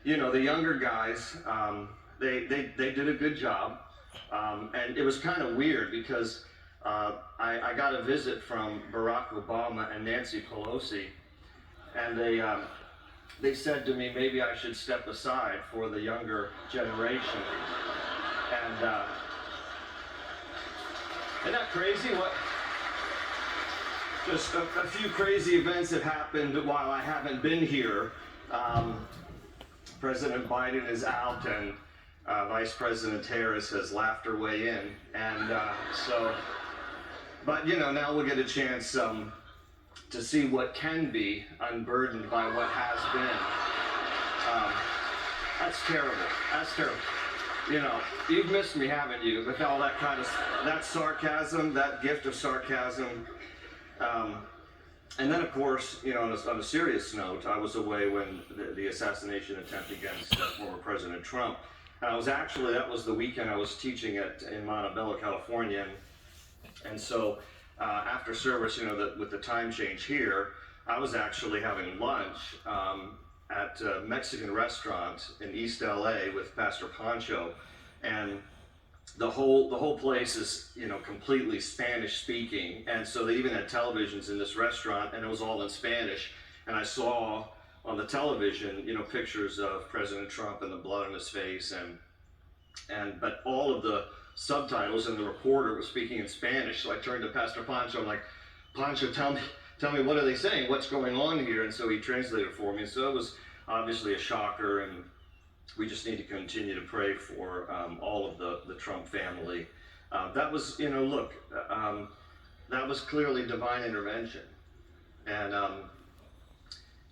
the younger guys, they did a good job. And it was kind of weird because I got a visit from Barack Obama and Nancy Pelosi, and they said to me maybe I should step aside for the younger generation. And isn't that crazy? What? Just a few crazy events have happened while I haven't been here. President Biden is out, and Vice President Harris has laughed her way in, and but now we'll get a chance to see what can be unburdened by what has been. That's terrible. That's terrible. You've missed me, haven't you? With all that kind of that sarcasm, that gift of sarcasm. And then, of course, on a serious note, I was away when the assassination attempt against former President Trump. And that was the weekend I was teaching in Montebello, California. And so after service, with the time change here, I was actually having lunch at a Mexican restaurant in East LA with Pastor Pancho. And the whole place is completely Spanish speaking, and so they even had televisions in this restaurant, and it was all in Spanish. And I saw on the television pictures of President Trump and the blood on his face, but all of the subtitles and the reporter was speaking in Spanish. So I turned to Pastor Pancho. I'm like, Pancho, tell me what are they saying? What's going on here? And so he translated for me. So it was obviously a shocker, and we just need to continue to pray for all of the Trump family. That was, that was clearly divine intervention.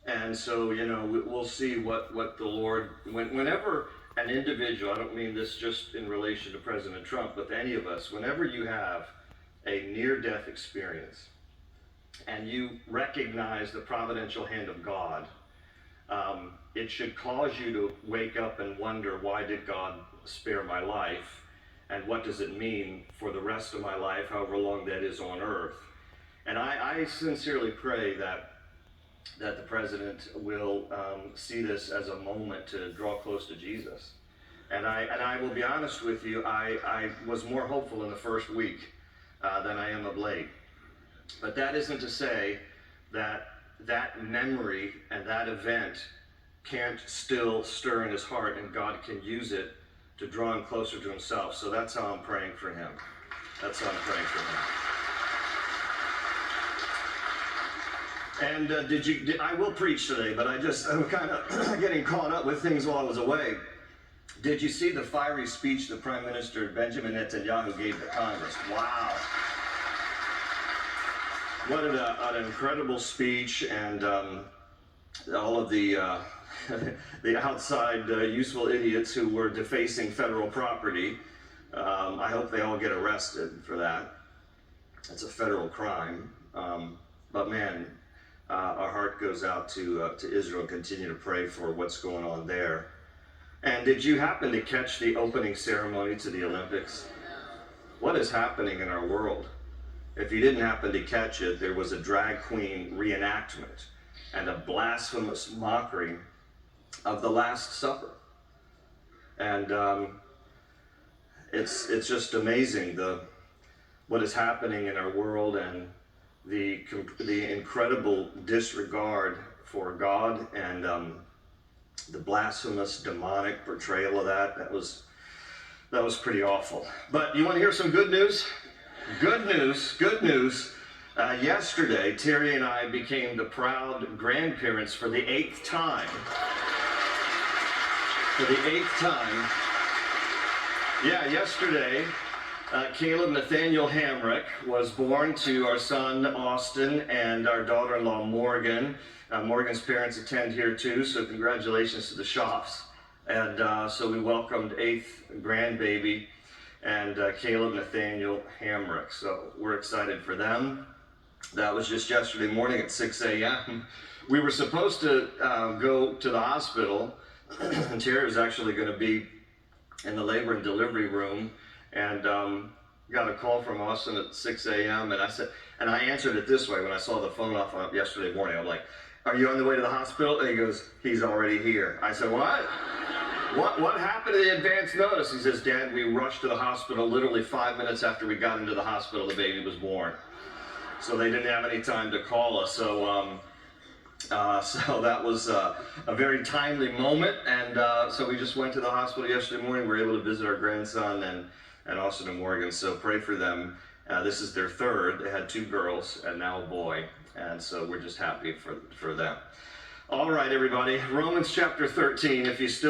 And so, we'll see what the Lord, whenever an individual, I don't mean this just in relation to President Trump, but any of us, whenever you have a near-death experience and you recognize the providential hand of God, it should cause you to wake up and wonder, why did God spare my life? And what does it mean for the rest of my life, however long that is on earth? And I sincerely pray that the president will see this as a moment to draw close to Jesus. And I will be honest with you, I was more hopeful in the first week than I am of late. But that isn't to say that memory and that event can't still stir in his heart, and God can use it to draw him closer to himself. So that's how I'm praying for him. That's how I'm praying for him. And I will preach today, but I'm kind of getting caught up with things while I was away. Did you see the fiery speech the Prime Minister Benjamin Netanyahu gave to Congress? Wow. What an incredible speech, and all of the outside useful idiots who were defacing federal property. I hope they all get arrested for that. It's a federal crime. But man, our heart goes out to Israel, and continue to pray for what's going on there. And did you happen to catch the opening ceremony to the Olympics? What is happening in our world? If you didn't happen to catch it, there was a drag queen reenactment and a blasphemous mockery of the Last Supper. And it's just amazing what is happening in our world, and the incredible disregard for God, and the blasphemous demonic portrayal of that. That was pretty awful. But you want to hear some good news? Good news. Yesterday, Terry and I became the proud grandparents for the 8th time. Yeah, yesterday, Caleb Nathaniel Hamrick was born to our son Austin and our daughter-in-law Morgan. Morgan's parents attend here too, so congratulations to the Shops. And so we welcomed 8th grandbaby and Caleb Nathaniel Hamrick. So we're excited for them. That was just yesterday morning at 6 a.m. We were supposed to go to the hospital, and Terry was actually going to be in the labor and delivery room, and got a call from Austin at 6 a.m. and I answered it this way when I saw the phone off yesterday morning. I'm like, are you on the way to the hospital? And he goes, he's already here. I said, what? What happened to the advance notice? He says, Dad, we rushed to the hospital literally 5 minutes after we got into the hospital, the baby was born. So they didn't have any time to call us. So that was a very timely moment. And so we just went to the hospital yesterday morning. We were able to visit our grandson and Austin and Morgan. So pray for them. This is their third. They had 2 girls and now a boy. And so we're just happy for them. All right, everybody. Romans chapter 13, if you still